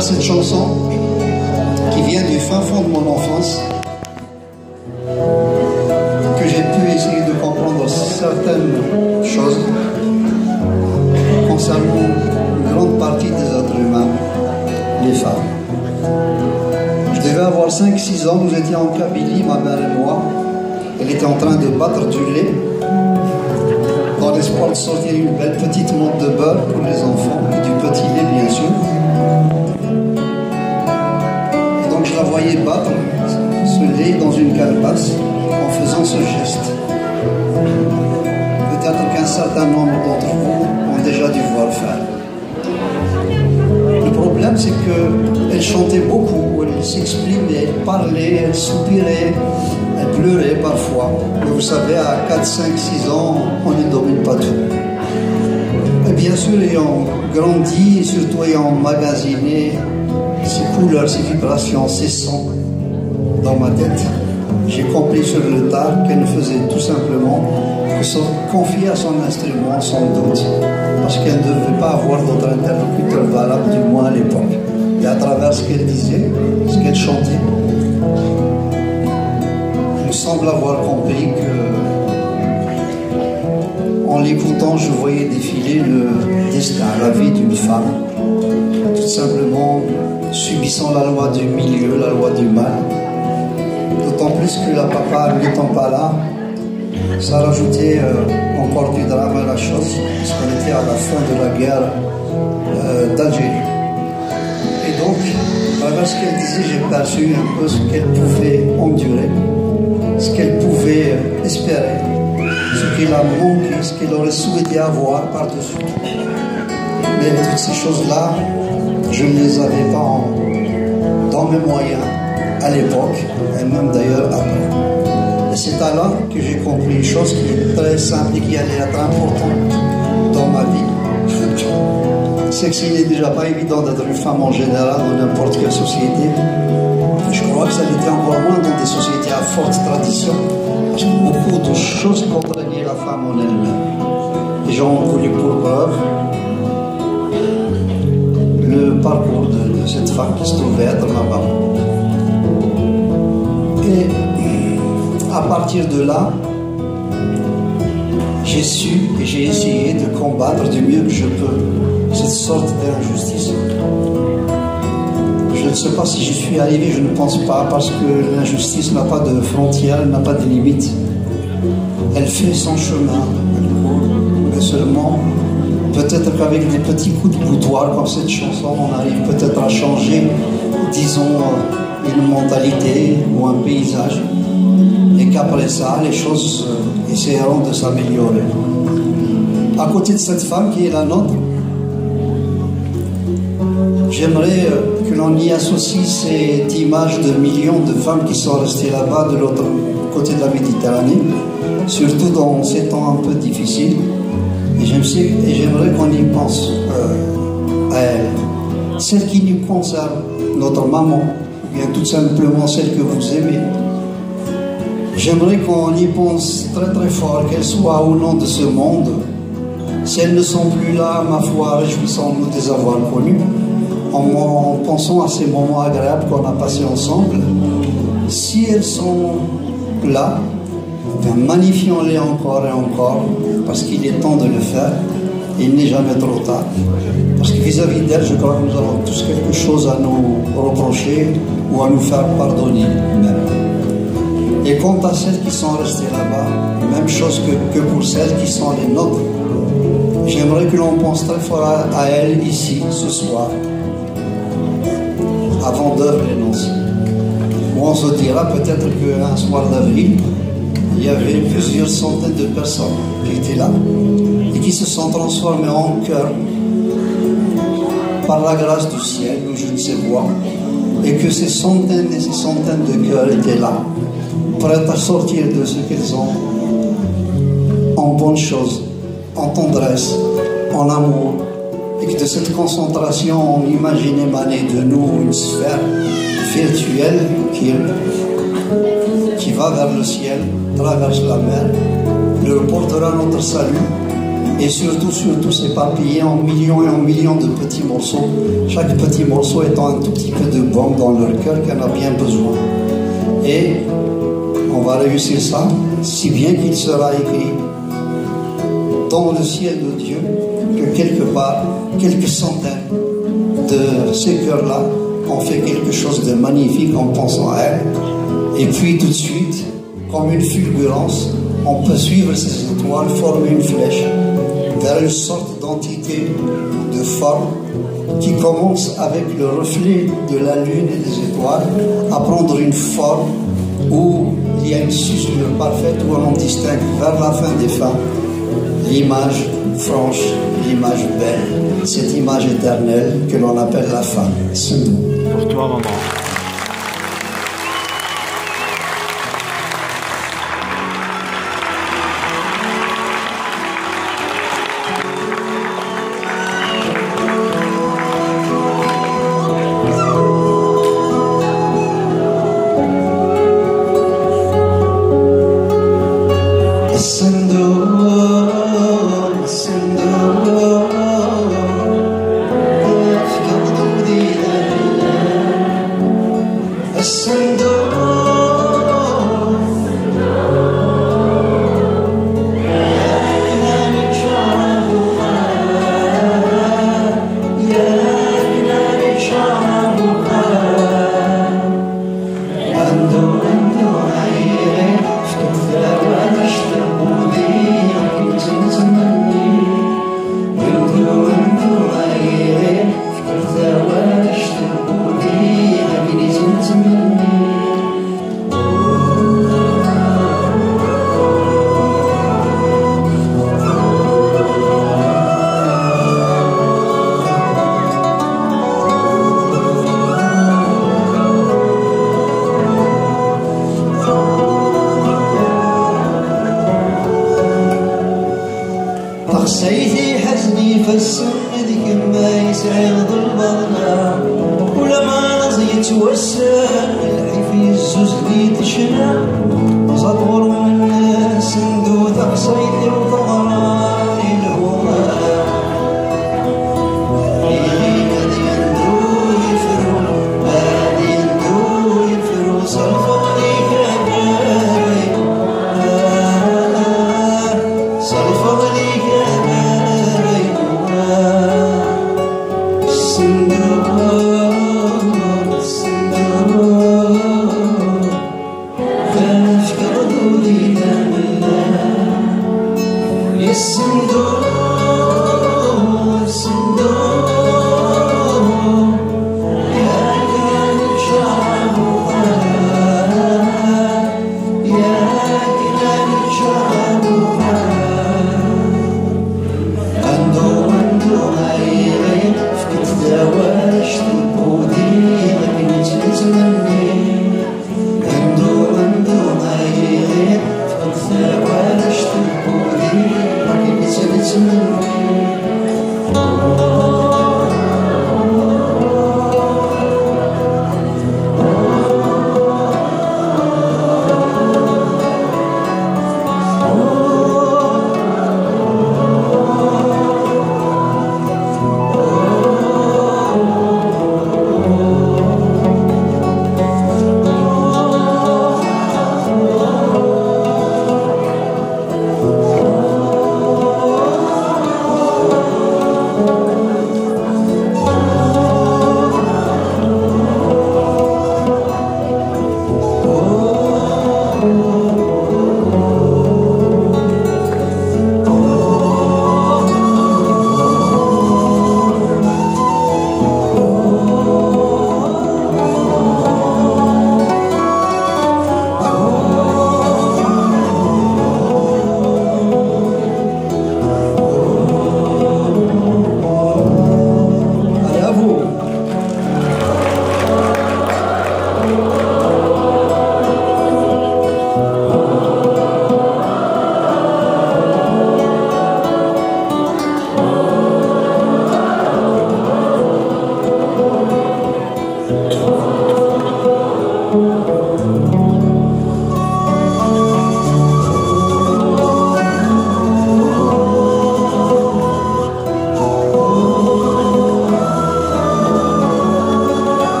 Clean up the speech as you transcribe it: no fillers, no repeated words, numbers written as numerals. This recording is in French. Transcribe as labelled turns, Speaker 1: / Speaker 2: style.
Speaker 1: travers cette chanson qui vient du fin fond de mon enfance, que j'ai pu essayer de comprendre certaines choses concernant une grande partie des êtres humains, les femmes. Je devais avoir 5-6 ans, nous étions en Kabylie, ma mère et moi. Elle était en train de battre du lait dans l'espoir de sortir une belle petite monte de beurre pour les enfants et du petit lait bien sûr. Et donc je la voyais battre ce lait dans une calebasse en faisant ce geste. Peut-être qu'un certain nombre d'entre vous ont déjà dû voir faire. Le problème, c'est qu'elle chantait beaucoup, elle s'exprimait, elle parlait, elle soupirait, elle pleurait parfois. Mais vous savez, à 4, 5, 6 ans, on ne domine pas tout. Et bien sûr, ayant grandi, et surtout ayant emmagasiné ces couleurs, ces vibrations, ces sons dans ma tête, j'ai compris sur le tard qu'elle faisait tout simplement que se confier à son instrument sans doute, parce qu'elle ne devait pas avoir d'autre interlocuteur valable, du moins à l'époque. Et à travers ce qu'elle disait, ce qu'elle chantait, il me semble avoir compris que, en l'écoutant, je voyais défiler le destin, la vie d'une femme, tout simplement subissant la loi du milieu, la loi du mal. D'autant plus que la papa n'étant pas là, ça rajoutait encore du drame à la chose, parce qu'on était à la fin de la guerre d'Algérie. Et donc, à travers ce qu'elle disait, j'ai perçu un peu ce qu'elle pouvait endurer, ce qu'elle pouvait espérer, ce qu'elle a manqué, ce qu'elle aurait souhaité avoir par-dessus tout. Mais toutes ces choses-là, je ne les avais pas dans mes moyens à l'époque, et même d'ailleurs après. Et c'est alors que j'ai compris une chose qui est très simple et qui allait être importante dans ma vie. C'est que s'il n'est déjà pas évident d'être une femme en général dans n'importe quelle société, je crois que ça l'était encore moins dans des sociétés à forte tradition, parce que beaucoup de choses contraignaient la femme en elle-même. Les gens ont connu pour preuve le parcours de cette femme qui se trouvait être ma maman. Et à partir de là, j'ai su et j'ai essayé de combattre du mieux que je peux cette sorte d'injustice. Je ne sais pas si j'y suis arrivé, je ne pense pas, parce que l'injustice n'a pas de frontières, n'a pas de limites. Elle fait son chemin, mais seulement, peut-être qu'avec des petits coups de boutoir comme cette chanson, on arrive peut-être à changer, disons, une mentalité ou un paysage. Et qu'après ça, les choses essaieront de s'améliorer. À côté de cette femme qui est la nôtre, j'aimerais que l'on y associe cette image de millions de femmes qui sont restées là-bas de l'autre côté de la Méditerranée, surtout dans ces temps un peu difficiles. Et j'aimerais qu'on y pense à elles. Celles qui nous concernent, notre maman, ou bien tout simplement celle que vous aimez. J'aimerais qu'on y pense très très fort, qu'elles soient au nom de ce monde. Si elles ne sont plus là, ma foi, réjouissons-nous de les avoir connues, en pensant à ces moments agréables qu'on a passés ensemble. Si elles sont là, magnifions-les encore et encore, parce qu'il est temps de le faire, et il n'est jamais trop tard. Parce que vis-à-vis d'elles, je crois que nous avons tous quelque chose à nous reprocher ou à nous faire pardonner même. Et quant à celles qui sont restées là-bas, même chose que pour celles qui sont les nôtres, j'aimerais que l'on pense très fort à elles ici, ce soir, avant d'heure les noces. Où on se dira peut-être qu'un soir d'avril, il y avait plusieurs centaines de personnes qui étaient là et qui se sont transformées en cœur par la grâce du ciel ou je ne sais quoi, et que ces centaines et ces centaines de cœurs étaient là, prêtes à sortir de ce qu'elles ont en bonnes choses, en tendresse, en amour, et que de cette concentration on imagine émaner de nous une sphère virtuelle qui va vers le ciel, traverse la mer, leur portera notre salut et surtout s'éparpiller en millions et en millions de petits morceaux, chaque petit morceau étant un tout petit peu de bombe dans leur cœur qu'elle a bien besoin. Et on va réussir ça, si bien qu'il sera écrit dans le ciel de Dieu que quelque part, quelques centaines de ces cœurs-là ont fait quelque chose de magnifique en pensant à elle. Et puis tout de suite, comme une fulgurance, on peut suivre ces étoiles, former une flèche vers une sorte d'entité de forme qui commence avec le reflet de la lune et des étoiles à prendre une forme où il y a une susurre parfaite, où on distingue vers la fin des fins l'image franche, l'image belle, cette image éternelle que l'on appelle la femme. C'est tout.
Speaker 2: Pour toi, maman.
Speaker 1: سيدي حزني فالسن ذيك ما يسعد البغلا ولا ما نزيت والسن الحي في الزوز لي تشنا صدور من الناس ندوث عصيتي وثغراني الهوى هادي ندو يفرو صرفو ليك أبابي صرفو ليك
Speaker 3: to